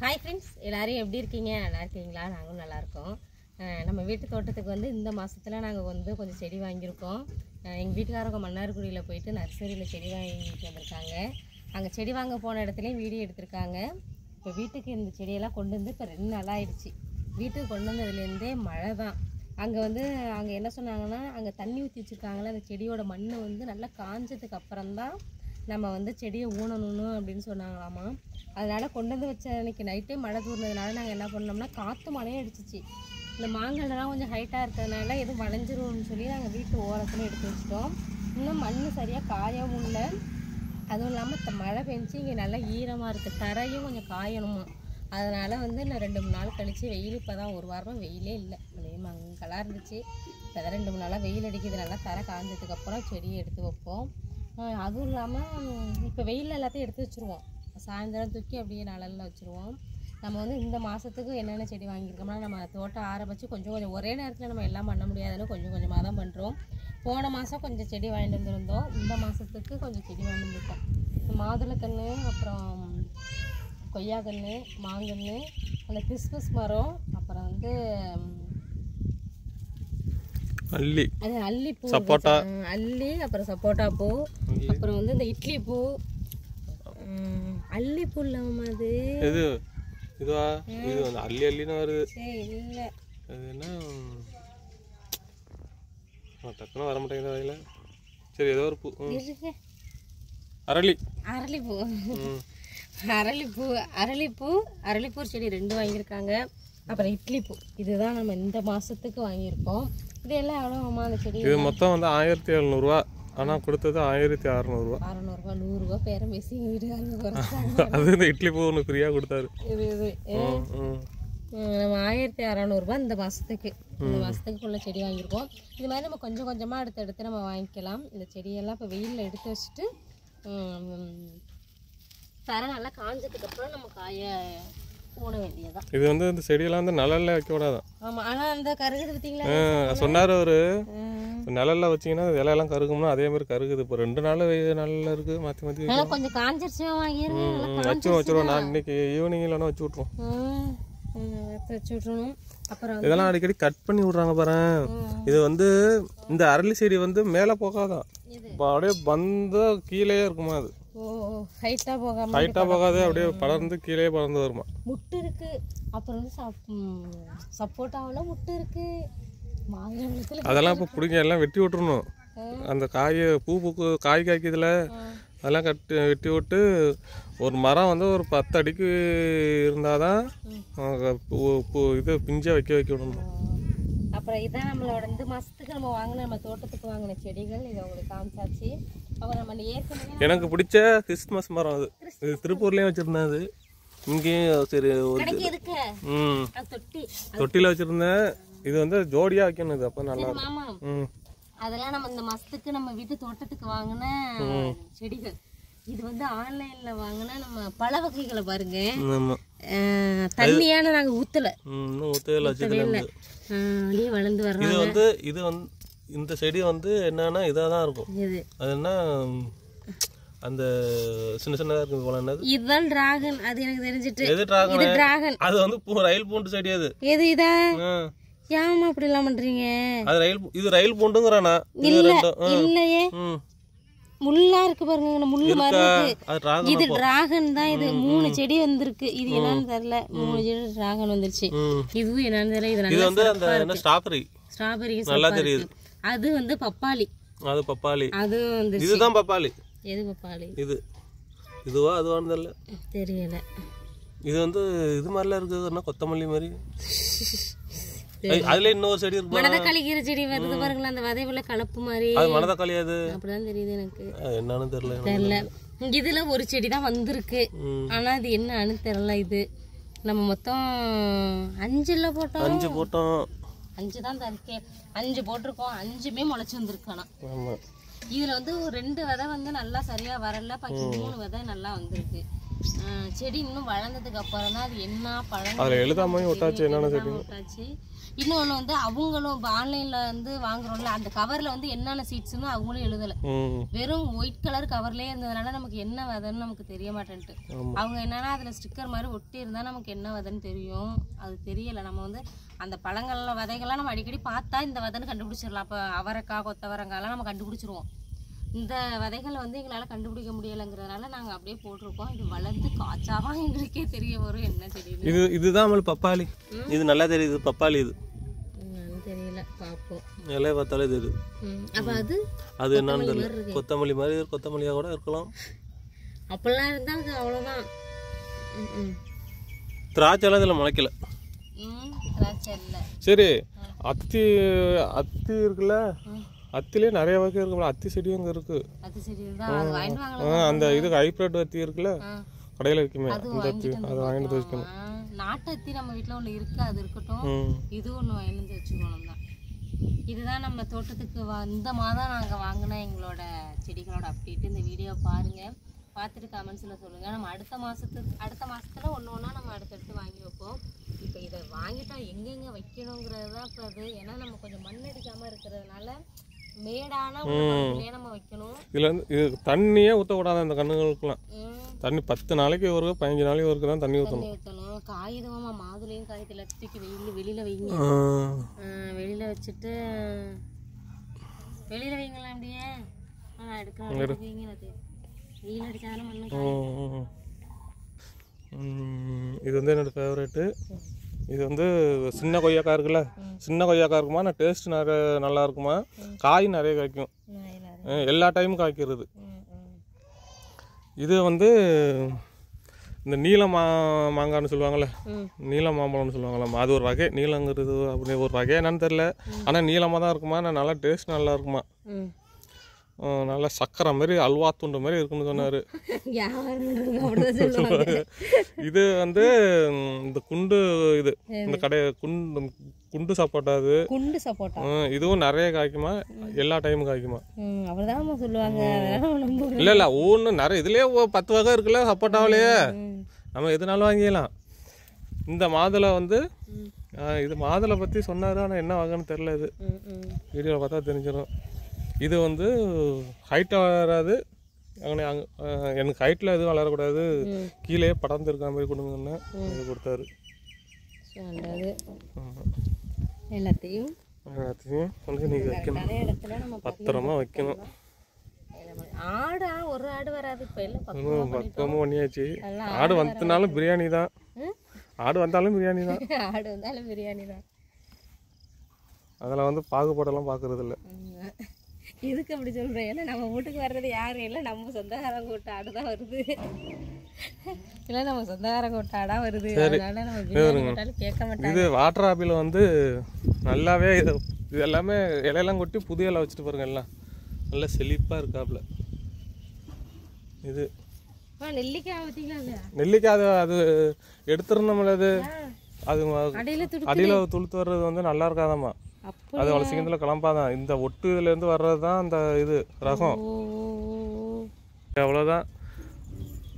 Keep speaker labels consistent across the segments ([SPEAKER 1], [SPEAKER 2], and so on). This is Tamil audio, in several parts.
[SPEAKER 1] ஹாய் ஃப்ரெண்ட்ஸ், எல்லாரும் எப்படி இருக்கீங்க? நல்லா இருக்கீங்களா? நாங்களும் நல்லா இருக்கோம். நம்ம வீட்டு தோட்டத்துக்கு வந்து இந்த மாதத்தில் நாங்கள் வந்து கொஞ்சம் செடி வாங்கியிருக்கோம். எங்கள் வீட்டுக்காரங்க மன்னார்குடியில் போயிட்டு நர்சரியில் செடி வாங்கிட்டு வந்திருக்காங்க. அங்கே செடி வாங்க போன இடத்துலையும் வீடியோ எடுத்திருக்காங்க. இப்போ வீட்டுக்கு இந்த செடியெல்லாம் கொண்டு வந்து இப்போ 2 நாள் ஆயிடுச்சு. வீட்டுக்கு கொண்டு வந்ததுலேருந்தே மழை தான். அங்கே என்ன சொன்னாங்கன்னா, அங்கே தண்ணி ஊற்றி வச்சுருக்காங்களே, அந்த செடியோட மண் வந்து நல்லா காஞ்சதுக்கு அப்புறம்தான் நம்ம வந்து செடியை ஊனணும் அப்படின்னு சொன்னாங்களாமா. அதனால் கொண்டு வந்து வச்ச அன்றைக்கி நைட்டே மழை தூர்னதுனால நாங்கள் என்ன பண்ணோம்னா, காற்று மழையும் அடிச்சிச்சு. இந்த மாங்கல்லாம் கொஞ்சம் ஹைட்டாக இருக்கிறதுனால எதுவும் வளைஞ்சிரும்னு சொல்லி நாங்கள் வீட்டு ஓரத்தில் எடுத்து வச்சிட்டோம். இன்னும் மண் சரியாக காயவும் இல்லை. அதுவும் இல்லாமல் மழை பெஞ்சு இங்கே நல்லா ஈரமாக இருக்குது. தரையும் கொஞ்சம் காயணுமா. அதனால் வந்து இன்னும் 2-3 நாள் கழித்து வெயில், இப்போ தான் ஒரு வாரமாக வெயிலே இல்லை, அதே மங்கலாக இருந்துச்சு. இப்போ தான் 2-3 நாளாக வெயில் அடிக்குது. நல்லா தரை காஞ்சதுக்கப்புறம் செடியை எடுத்து வைப்போம். அதுவும் இல்லாமல் இப்போ வெயில் எல்லாத்தையும் எடுத்து வச்சுருவோம். சாயந்தரம் தூக்கி அப்படியே நிழலில் வச்சுருவோம். நம்ம வந்து இந்த மாதத்துக்கு என்னென்ன செடி வாங்கியிருக்கோம்னா, நம்ம தோட்டம் ஆரம்பித்து கொஞ்சம் ஒரே நேரத்தில் நம்ம எல்லாம் பண்ண முடியாதுன்னு கொஞ்சம் கொஞ்சமாக தான் பண்ணுறோம். போன மாதம் கொஞ்சம் செடி வாங்கிட்டு வந்துருந்தோம். இந்த மாதத்துக்கு கொஞ்சம் செடி வாங்கிட்டு வந்துருக்கோம். மாதுளக்கன்று, அப்புறம் கொய்யாக்கன்று, மாங்கன்று, அந்த கிறிஸ்மஸ் மரம், அப்புறம் வந்து அல்லிப்பூ, சப்போட்டா அல்லி, அப்புறம் சப்போட்டா பூ, அப்புறம் வந்து இந்த இட்லி பூ. அல்லிப்பூ இல்லாம அது
[SPEAKER 2] இதுவா? இது வந்து அல்லின்னு வருது.
[SPEAKER 1] இல்ல
[SPEAKER 2] அது என்ன டக்குன்னு வர மாட்டேங்குது வாயில. சரி, ஏதோ ஒரு பூ. அரளிப்பூ அரளிப்பூ செடி 2 வாங்கியிருக்காங்க. அப்புறம் இட்லி பூ, இதுதான் நம்ம இந்த மாசத்துக்கு வாங்கியிருக்கோம். இது எல்லாம் எவ்வளோமா அந்த செடி? இது மொத்தம் வந்து 1700 ரூபா. ஆனால் கொடுத்தது 1600 ரூபா.
[SPEAKER 1] 100 ரூபா பேரம் பேசி வீடு.
[SPEAKER 2] அது இந்த இட்லி பூ ஒன்று ஃப்ரீயாக கொடுத்தாரு.
[SPEAKER 1] நம்ம 1600 ரூபா இந்த மாதத்துக்குள்ள செடி வாங்கியிருக்கோம். இது மாதிரி நம்ம கொஞ்சம் கொஞ்சமாக எடுத்து நம்ம வாங்கிக்கலாம். இந்த செடியெல்லாம் இப்போ வெயிலில் எடுத்து வச்சுட்டு தர நல்லா காஞ்சதுக்கப்புறம் நம்ம காய போட வேண்டியதான்.
[SPEAKER 2] இது வந்து இந்த செடியெல்லாம் வந்து நிழல்ல வைக்க கூடாதான்.
[SPEAKER 1] ஆமாம், ஆனால் அந்த கருகுது பார்த்தீங்களா?
[SPEAKER 2] சொன்னார் அவரு, நிழல்ல வச்சிங்கன்னா இலையெல்லாம் கருகும்னா அதே மாதிரி கருகுது. இப்போ 2 நாள் நிழல்ல இருக்கு, மாற்றி மாற்றி
[SPEAKER 1] கொஞ்சம் காஞ்சிருச்சு
[SPEAKER 2] வச்சிருவோம். நான் இன்னைக்கு ஈவினிங் இல்லைன்னா வச்சு விட்ருவோம்.
[SPEAKER 1] அப்புறம்
[SPEAKER 2] இதெல்லாம் அடிக்கடி கட் பண்ணி விடுறாங்க பாரு. இது வந்து இந்த அரளி செடி வந்து மேலே போகாதான், அப்படியே பந்த கீழே இருக்குமா. அது ஹைட்டா போகாது, அப்படியே படர்ந்து கீழே பறந்து வருமா.
[SPEAKER 1] முட்டு இருக்கு. அப்புறம் வந்து சப்போட்டாவில் முட்டு இருக்கு.
[SPEAKER 2] அதெல்லாம் இப்போ பிடிங்க, எல்லாம் வெட்டி விட்டுறணும். அந்த காய் காய்க்குதுல, அதெல்லாம் வெட்டி விட்டு ஒரு மரம் வந்து ஒரு 10 அடிக்கு இருந்தாதான் இது பிஞ்சை வைக்க விடணும்.
[SPEAKER 1] அப்புறம் இதான் நம்மளோட இந்த மாசத்துக்கு நம்ம நம்ம தோட்டத்துக்கு வாங்கின செடிகள். இதை உங்களுக்கு காமிச்சாச்சு. அப்புறம் நம்ம ஏற்கனவே
[SPEAKER 2] எனக்கு பிடிச்ச கிறிஸ்மஸ் மரம் அது. இது திருப்பூர்லயும் வச்சிருந்தேன். அது இங்கேயும் சரி ஒரு தொட்டில வச்சிருந்தேன். இது வந்து ஜோடியா வைக்கணும். இது அப்ப நல்லா இருக்கும்.
[SPEAKER 1] அதெல்லாம் நம்ம இந்த மாசத்துக்கு நம்ம வீட்டு தோட்டத்துக்கு வாங்கின செடிகள். இது வந்து ஆன்லைன்ல வாங்கினா நம்ம பல வகைகளை பாருங்க. தண்ணியான நாங்க ஊத்தல வளர்ந்து வர்றோம்.
[SPEAKER 2] இது வந்து இந்த செடி வந்து என்னன்னா இதாதான் இருக்கும். அது என்ன அந்த சின்ன சின்னதா இருக்கு போல. என்னது
[SPEAKER 1] இதுதான் டிராகன். அது எனக்கு தெரிஞ்சிட்டு.
[SPEAKER 2] எது டிராகன்? அது வந்து ரயில் பூண்டு செடி. அது
[SPEAKER 1] எது இதா? ஏமா அப்படி எல்லாம் பண்றீங்க?
[SPEAKER 2] அது இது ரயில் பூண்டுங்கறானா?
[SPEAKER 1] இல்லையே, முள்ளா இருக்கு பாருங்க. முள்ளு மாதிரி இருக்கு. இது டிராகன் தான். இது 3 செடி வந்திருக்கு. இது என்னன்னு தெரியல. 3 செடி டிராகன் வந்துருச்சு. இதுவும் என்னன்னு தெரியல. இது
[SPEAKER 2] வந்து அந்த ஸ்ட்ராபெரி நல்லா தெரியுது.
[SPEAKER 1] அது வந்து பப்பாளி. அது வந்து
[SPEAKER 2] இதுதான் பப்பாளி.
[SPEAKER 1] எது பப்பாளி?
[SPEAKER 2] இதுவா அதுவான்னு
[SPEAKER 1] தெரியல.
[SPEAKER 2] இது வந்து இது மாதிரிலாம் இருக்குதுன்னா கொத்தமல்லி மாதிரி. அதுல இன்னொரு செடி இருக்கு,
[SPEAKER 1] மணதக்காளி கீரை செடி வருது பாருங்களா. அந்த வதைவுல கலப்பு மாதிரி.
[SPEAKER 2] அது மணதக்காளி. அது
[SPEAKER 1] அப்படிதான் தெரியுது எனக்கு.
[SPEAKER 2] என்னன்னு தெரியல.
[SPEAKER 1] இதுல ஒரு செடி தான் வந்திருக்கு. ஆனா அது என்னன்னு தெரியல. இது நம்ம மொத்தம் 5 போட்டோம். 5 தான் இருக்கு. 5 போட்டிருக்கோம். 5மே முளைச்சு வந்திருக்கானா. இதுல வந்து 2 விதை வந்து நல்லா சரியா வரல. பாக்கி 3 விதை நல்லா வந்திருக்கு. செடி இன்னும் வளர்ந்ததுக்கு அப்புறம் தான் அது என்ன பழம்
[SPEAKER 2] அதில் எழுதாமல் ஒட்டாச்சு என்னென்ன செடி
[SPEAKER 1] ஒட்டாச்சு. இன்னொன்று வந்து அவங்களும் இப்போ ஆன்லைனில் வந்து வாங்குறோம்ல அந்த கவரில் வந்து என்னென்ன சீட்ஸ்னு அவங்களும் எழுதலை. வெறும் ஒயிட் கலர் கவர்லேயே இருந்ததுனால நமக்கு என்ன விதைன்னு நமக்கு தெரிய மாட்டேன்ட்டு. அவங்க என்னன்னா அதில் ஸ்டிக்கர் மாதிரி ஒட்டி இருந்தால் நமக்கு என்ன விதைன்னு தெரியும். அது தெரியலை. நம்ம வந்து அந்த பழங்கள்ல விதைகள்லாம் நம்ம அடிக்கடி பார்த்தா இந்த விதைன்னு கண்டுபிடிச்சிடலாம். அப்போ அவரைக்காய் கொத்தவரங்காயெல்லாம் நம்ம கண்டுபிடிச்சிருவோம். இந்த விதைகளை வந்து எங்களால் கண்டுபிடிக்க முடியலைங்கிறதுனால நாங்கள் அப்படியே போட்டிருக்கோம். இது வளர்ந்து காய்ச்சாதான் எங்களுக்கே தெரிய வரும் என்ன தெரியுது.
[SPEAKER 2] இதுதான் பப்பாளி. இது நல்லா தெரியுது பப்பாளி. இது
[SPEAKER 1] தெரியல பார்ப்போம்.
[SPEAKER 2] இலையை பார்த்தாலே தெரியுது.
[SPEAKER 1] அப்போ
[SPEAKER 2] அது என்னன்னு தெரியல. கொத்தமல்லி மாதிரி கொத்தமல்லியாக கூட இருக்கலாம்.
[SPEAKER 1] அப்படிலாம் இருந்தால் அது அவ்வளோதான்.
[SPEAKER 2] திராட்சைலாம் இதில் முளைக்கல.
[SPEAKER 1] திராட்சை இல்லை.
[SPEAKER 2] சரி அத்தி இருக்குல்ல, அத்திலே நிறைய வகை இருக்குல்ல. அத்தி செடியும் இங்கே இருக்கு. அந்த இதுக்கு ஹைப்ரிட் அத்தி இருக்குல்ல கடையில் வைக்குமே அந்த அத்தி, அதை வாங்கிட்டு வச்சுக்கணும்.
[SPEAKER 1] நாட்டு அத்தி நம்ம வீட்டில் ஒன்று இருக்கு, அது இருக்கட்டும். இது ஒன்று வாங்கிட்டு வச்சுக்கணும் தான். இதுதான் நம்ம தோட்டத்துக்கு இந்த மாதம் நாங்கள் வாங்கின எங்களோட செடிகளோட அப்டேட். இந்த வீடியோ பாருங்கள், பார்த்துட்டு கமெண்ட்ஸில் சொல்லுங்கள். நம்ம அடுத்த மாதத்தில் ஒன்று ஒன்றா நம்ம அடுத்தடுத்து வாங்கி வைப்போம். இப்போ இதை வாங்கிட்டோம் எங்கெங்கே வைக்கணுங்கிறது தான் இப்போ அது. ஏன்னா நம்ம கொஞ்சம் மண் அடிக்காமல் இருக்கிறதுனால மேடான நம்ம வைக்கணும்.
[SPEAKER 2] இதுல இருந்து இது தண்ணியே ஊற்றக்கூடாது. அந்த கண்ணுங்களுக்குலாம் தண்ணி 10 நாளைக்கு ஒரு 15 நாளைக்கு ஒருக்கு தான் தண்ணி ஊற்றணும்.
[SPEAKER 1] காகிதமா மாதுளையும் காய்கறி தூக்கி வெளியில வைங்க. வெளியில வச்சுட்டு வெளியில வைங்களா அப்படியே எடுக்க வெயில் அடிச்சாலும் மண்ணு.
[SPEAKER 2] இது வந்து என்னோட ஃபேவரேட்டு. இது வந்து சின்ன கொய்யாக்காய் இருக்குல்ல, சின்ன கொய்யாக்காய் இருக்குமா, நான் டேஸ்ட் நல்லா இருக்குமா, காய் நிறைய காய்க்கும், எல்லா டைமும் காய்க்கிறது. இது வந்து இந்த நீல மாங்கான்னு சொல்லுவாங்கள்ல, நீல மாம்பழம்னு சொல்லுவாங்கள்ல, அது ஒரு வகை. நீலங்கிறது அப்படி ஒரு வகை என்னன்னு தெரில. ஆனால் நீளமாக தான் இருக்குமா, நல்லா டேஸ்ட் நல்லா இருக்குமா, நல்லா சக்கரை மாதிரி அல்வா துண்டு மாதிரி இருக்குன்னு சொன்னார். இது வந்து இந்த குண்டு இது இந்த குண்டு சப்போட்டா. அது குண்டு சப்போட்டா. இதுவும் நிறைய காய்க்குமா, எல்லா டைமும் காய்க்குமா
[SPEAKER 1] சொல்லுவாங்க.
[SPEAKER 2] இல்லை ஒவ்வொன்றும் நிறைய இதுலேயே 10 வகை இருக்குல்ல சப்போட்டாவிலேயே. நம்ம எதுனாலும் வாங்கிக்கலாம். இந்த மாதுளை வந்து இது மாதுளை பற்றி சொன்னார், ஆனால் என்ன வகைன்னு தெரில. இது வீடியோவில் பார்த்தா தெரிஞ்சிடும். இது வந்து ஹைட்டாக வளராது. அங்கே எனக்கு ஹைட்டில் எதுவும் வளரக்கூடாது, கீழே படர்ந்து இருக்கிற மாதிரி கொடுங்கன்னு இது கொடுத்தாரு.
[SPEAKER 1] எல்லாத்தையும்
[SPEAKER 2] வந்து நீங்கள் வைக்கணும், பத்திரமா வைக்கணும்.
[SPEAKER 1] ஆடா ஒரு ஆடு வராது.
[SPEAKER 2] பக்கமும் பண்ணியாச்சு. ஆடு வந்தனாலும் பிரியாணி தான். ஆடு வந்தாலும் பிரியாணி தான்.
[SPEAKER 1] ஆடு வந்தாலும் பிரியாணி தான்.
[SPEAKER 2] அதில் வந்து பாகுபாடெல்லாம் பார்க்கறது இல்லை.
[SPEAKER 1] இதுக்கு அப்படி சொல்கிறேன். ஏன்னா நம்ம வீட்டுக்கு வர்றது யாரும் இல்லை, நம்ம சொந்தக்காரங்க விட்டு ஆடு தான் வருது. இல்லை நம்ம சொந்தக்காரங்க விட்டு ஆடாக வருது. அதனால நம்ம பிரியாணி கேட்க மாட்டோம்.
[SPEAKER 2] இது வாட்டர் ஆப்பிள் வந்து நல்லாவே இது எல்லாமே இலையெல்லாம் கொட்டி புதிய இலை வச்சுட்டு பாருங்க, எல்லாம் நல்லா செழிப்பாக இருக்காப்புல. இது
[SPEAKER 1] நெல்லிக்காய் பார்த்தீங்களா?
[SPEAKER 2] நெல்லிக்காய் அது எடுத்துருந்தோம்ல, அது அடியில் துளுத்து வர்றது வந்து நல்லா இருக்காதாம்மா. அது அவ்வளோ சீக்கிரத்தில் கிளம்பாதான். இந்த ஒட்டு இதுலேருந்து வர்றது தான் அந்த இது ரகம். அவ்வளோதான்.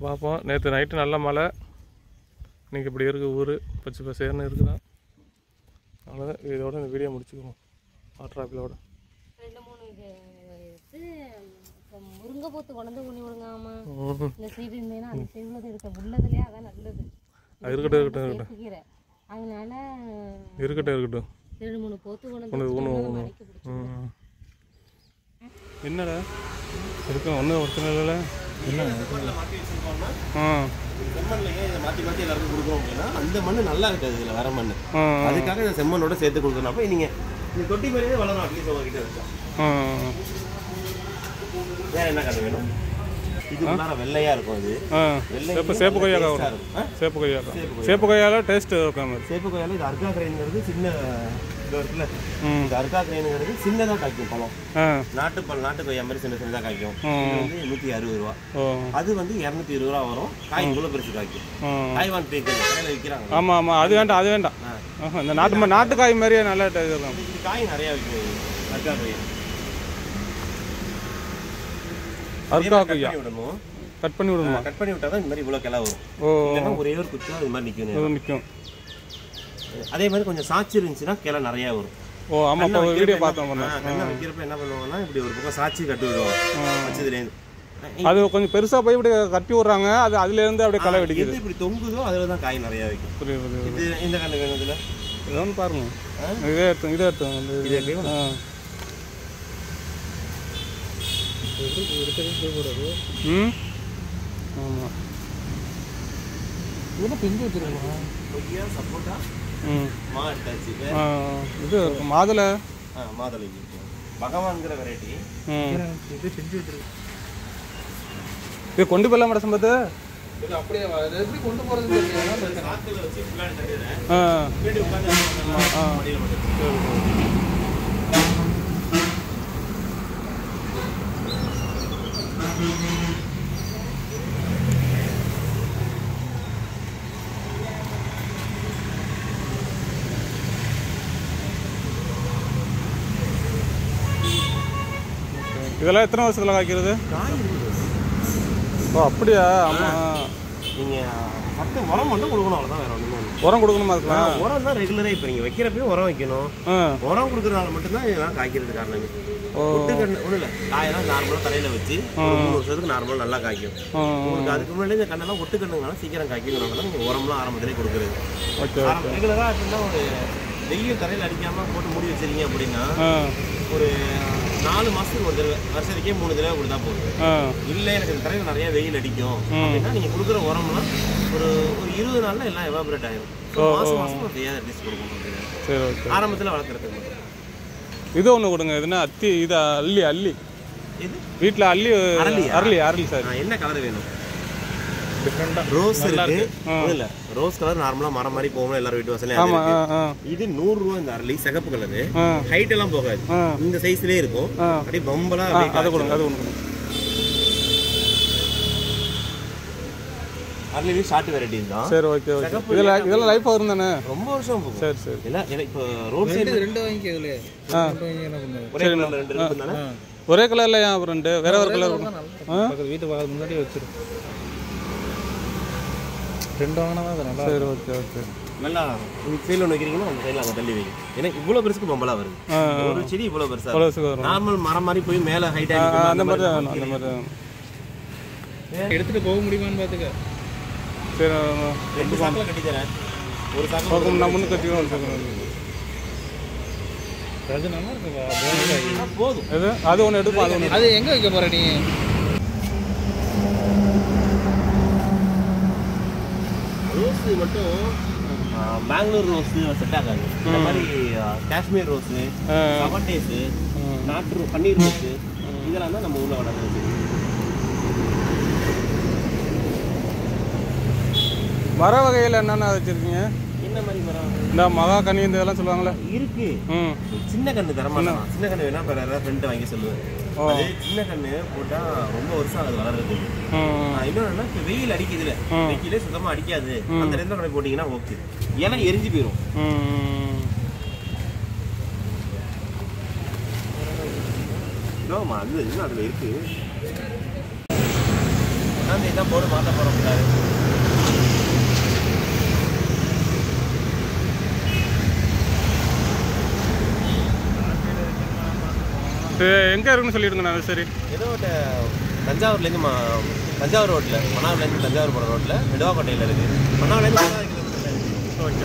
[SPEAKER 2] பார்ப்போம். நேற்று நைட்டு நல்ல மழை, இன்னைக்கு இப்படி இருக்குது ஊர், பச்சை பசேர்னு இருக்குதான். அவ்வளோதான். இதோட இந்த வீடியோ முடிச்சுக்குவோம். வாட்டர் ஆப்பிளோட
[SPEAKER 1] 2-3 முருங்கைப்பூத்து கொண்டு ஊனி விடுங்காமா. இந்த சைடு இருந்தேன்னா அந்த சைடுல இருக்க உள்ளதுலேயே அதான் நல்லது.
[SPEAKER 2] இருக்கட்டும்
[SPEAKER 1] அதனால
[SPEAKER 2] இருக்கட்டும்
[SPEAKER 1] 2-3 போத்து கொண்டு.
[SPEAKER 2] என்னடா இருக்கு ஒன்றும் பிரச்சனை இல்லை. என்ன
[SPEAKER 3] மாற்றி எல்லாருக்கும் கொடுக்குறோம் அப்படின்னா அந்த மண் நல்லா இருக்காது. இதில் வர மண், அதுக்காக இந்த செம்மண்ணோட சேர்த்து கொடுக்கணும். அப்போ நீங்கள் தொட்டி மாதிரியே வளரும். அட்லீஸ்ட் உங்ககிட்ட இருக்கோம். வேற என்ன கதை வேணும்? இது வெள்ளையா இருக்கும். இது
[SPEAKER 2] சேப்பு கொய்யாக்கா. சேப்பு கொய்யால டேஸ்ட் இருக்காம.
[SPEAKER 3] சேப்பு கொய்யால இது அர்கா கிரைன்ங்கிறது சின்ன இது இருக்குல்ல, இந்த அர்கா கிரைன்ங்கிறது சின்னதாக காய்க்கும் பழம். நாட்டு கொய்யா மாதிரி சின்னதாக காய்க்கும். இது வந்து 160 ரூபா. அது வந்து 220 ரூபா வரும். காய் இவ்வளோ பெருசு காய்க்கும். தாய்வான் பேக் கடையில் விற்கிறாங்க.
[SPEAKER 2] ஆமாம் ஆமாம், அது வேண்டாம். இந்த நாட்டு காய் மாதிரியே நல்லா இருக்கும்.
[SPEAKER 3] காய் நிறையா விற்கும் அர்கா கொய்யா.
[SPEAKER 2] அர்கா கொய்யா கட் பண்ணி விடணுமா?
[SPEAKER 3] கட் பண்ணி விட்டா தான் இந்த மாதிரி இவ்வளோ கிளை வரும். இல்லைன்னா ஒரே ஒரு குச்சா இது மாதிரி நிற்கும். அதே மாதிரி கொஞ்சம் சாட்சி இருந்துச்சுன்னா கிளை நிறையா வரும்.
[SPEAKER 2] ஆமாம், இப்போ வீடியோ பார்த்தோம்.
[SPEAKER 3] கண்ணை வைக்கிறப்ப என்ன பண்ணுவாங்கன்னா இப்படி ஒரு பக்கம் சாட்சி கட்டி விடுவோம் வச்சதுலேருந்து.
[SPEAKER 2] அது கொஞ்சம் பெருசாக போய் இப்படி கட்டி விட்றாங்க, அது அதுலேருந்து அப்படியே களை வெடிக்குது.
[SPEAKER 3] இப்படி தொங்குதோ அதில் தான் காய் நிறையா வைக்கும்.
[SPEAKER 2] புரியுது.
[SPEAKER 3] இது இந்த கண்ணு வேணும் இதில்
[SPEAKER 2] இதோன்னு பாருங்க. இதே எடுத்தோம் ஆமாம். இதெல்லாம் பிஞ்சு வச்சுருக்கோம்.
[SPEAKER 3] கொய்யா, சப்போட்டா, மாட்டாச்சு.
[SPEAKER 2] இது மாதுளை.
[SPEAKER 3] மாதுளை பகவான்கிற வெரைட்டி. இது செஞ்சு வச்சிருக்கு.
[SPEAKER 2] இது கொண்டு போயிடலாம் மேடம் சம்பத்து.
[SPEAKER 3] அப்படியே எப்படி கொண்டு போகிறது சாத்தில் வச்சு பின்னாடி தட்டிடுறேன். பின்னாடி உட்காந்து
[SPEAKER 2] இதெல்லாம் எத்தனை வருஷத்துல காய்க்கிறது? அப்படியா? ஆமாம்.
[SPEAKER 3] நீங்கள் பத்து உரம் மட்டும் கொடுக்கணும், அவ்வளோதான். வேறு ஒன்றும்
[SPEAKER 2] உரம் கொடுக்கணுமா? அதுக்கு
[SPEAKER 3] உரம் தான் ரெகுலராக. இப்போ நீங்கள் வைக்கிறப்பையும் உரம் வைக்கணும். உரம் கொடுக்குறதுனால மட்டும்தான் இதெல்லாம் காய்க்கிறது காரணமே. ஒட்டுக்கண்ணு ஒன்றும் இல்லை, காயெல்லாம் நார்மலாக தலையில் வச்சு 3 வருஷத்துக்கு நார்மலாக நல்லா காய்க்கும். உங்களுக்கு அதுக்கு முன்னாடி இந்த கண்ணெல்லாம் ஒட்டுக்கண்ணுங்கனால சீக்கிரம் காய்க்கணும்னால தான் நீங்கள் உரம்லாம் ஆரம்பத்திலே கொடுக்குறது. ரெகுலராக அப்படின்னா ஒரு வெயில் தரையில் அடிக்காமல் போட்டு மூடி வச்சிருக்கீங்க அப்படின்னா ஒரு 4 மாதத்துக்கு ஒரு தடவை, வருஷத்துக்கே 3 தடவை கொடுத்தா போதும். இல்லை எனக்கு இந்த தரையில் நிறைய வெயில் அடிக்கும் அப்படின்னா நீங்கள் கொடுக்குற உரம்லாம் ஒரு 20 நாளில் எல்லாம் எவாபரேட் ஆகிடும். மாதம் ஃப்ரீயாக அட்லீஸ்ட் கொடுக்கணும் ஆரம்பத்தில் வளர்க்குறதுக்கு.
[SPEAKER 2] இது ஒன்று கொடுங்க. இதுனா அத்தி, இது அல்லி.
[SPEAKER 3] இது
[SPEAKER 2] வீட்டில் அரளி சார்.
[SPEAKER 3] என்ன கலர் வேணும்? ரோஸ் இருக்கு. இல்ல ரோஸ் கலர் நார்மலா மரம் மாதிரி போகும் எல்லாரும் வீட்டு வாசல்ல. இது 100 ரூபாய். இந்த அரளி சிகப்பு கலரு, ஹைட் எல்லாம் போகாது, இந்த சைஸ்லயே இருக்கும். அப்படியே பம்பலா.
[SPEAKER 2] அது கொடுங்க.
[SPEAKER 3] அரளி ஷார்ட் வெரைட்டிஸ் தான்.
[SPEAKER 2] சரி, ஓகே. இதெல்லாம் லைஃப் வரும் தானே?
[SPEAKER 3] ரொம்ப வருஷம் போகும்.
[SPEAKER 2] சரி.
[SPEAKER 3] இல்ல இப்போ ரோட் சைடு 2 வாங்கிக்க. இதுல ஒரே கலர்ல 2 இருக்கு தானே?
[SPEAKER 2] ஒரே கலர்ல ஏன் அப்புறம் 2 வேற கலர் வீட்டு வாங்க முன்னாடி வச்சிரு. 2 வாங்கினா தான் நல்லா. சரி, ஓகே. நல்லா சைடில் ஒன்று வைக்கிறீங்கன்னா அந்த சைடில் அங்கே தள்ளி வைங்க. ஏன்னா இவ்வளோ பெருசுக்கு பம்பலாக வருது. ஒரு செடி இவ்வளோ பெருசாக நார்மல் மரம் மாதிரி போய் மேலே ஹைட்டாக அந்த மாதிரி தான்.
[SPEAKER 3] எடுத்துகிட்டு போக முடியுமான்னு பார்த்துக்க.
[SPEAKER 2] சரி,
[SPEAKER 3] 2 சாக்கில் கட்டி தரேன். ஒரு சாக்கு
[SPEAKER 2] நான் முன்னு கட்டிடுவோம்.
[SPEAKER 3] அது நல்லா இருக்குப்பா, போதும்.
[SPEAKER 2] அது ஒன்று எடுப்போம்.
[SPEAKER 3] அது எங்கே வைக்க போகிற நீ? ரோஸு மட்டும் பெங்களூர் ரோஸு செட் ஆகாது. இந்த மாதிரி காஷ்மீர் ரோஸு, சவட்டேஸு, நாட்டு பன்னீர் ரோஸு இதெல்லாம் தான் நம்ம ஊரில் வளர்க்குறது.
[SPEAKER 2] மர வகையில் என்னென்ன வச்சுருக்கீங்க?
[SPEAKER 3] என்ன மாதிரி மரம்?
[SPEAKER 2] இந்த மகா கனி இந்த இதெல்லாம் சொல்லுவாங்களே.
[SPEAKER 3] இருக்கு. சின்ன கன்று தரமாட்டேன். சின்ன கன்று வேணா இப்போ யாராவது ஃப்ரெண்டு வாங்கி சொல்லுவேன். அது சின்ன கன்று போட்டால் ரொம்ப வருஷம் அது வளர்றது. இன்னொன்னா இப்போ வெயில் அடிக்குதுல, வெயிலே சுத்தமாக அடிக்காது. அந்த இடத்துல கொண்டு போட்டிங்கன்னா ஓகே, ஏன்னா எரிஞ்சு போயிடும். அது இன்னும் அதில் இருக்கு. நான் இதான் போட மாற்ற போகிறோம்.
[SPEAKER 2] எங்கே இருக்குன்னு சொல்லிடுங்க. நான் சரி,
[SPEAKER 3] ஏதோ தஞ்சாவூர்லேருந்து தஞ்சாவூர் ரோட்டில், மன்னார்லேருந்து தஞ்சாவூர் போகிற ரோட்டில் நெடுவாக்கோட்டையில் இருக்குது. மன்னார்லேருந்து 10 கிலோமீட்டர். ஓகே.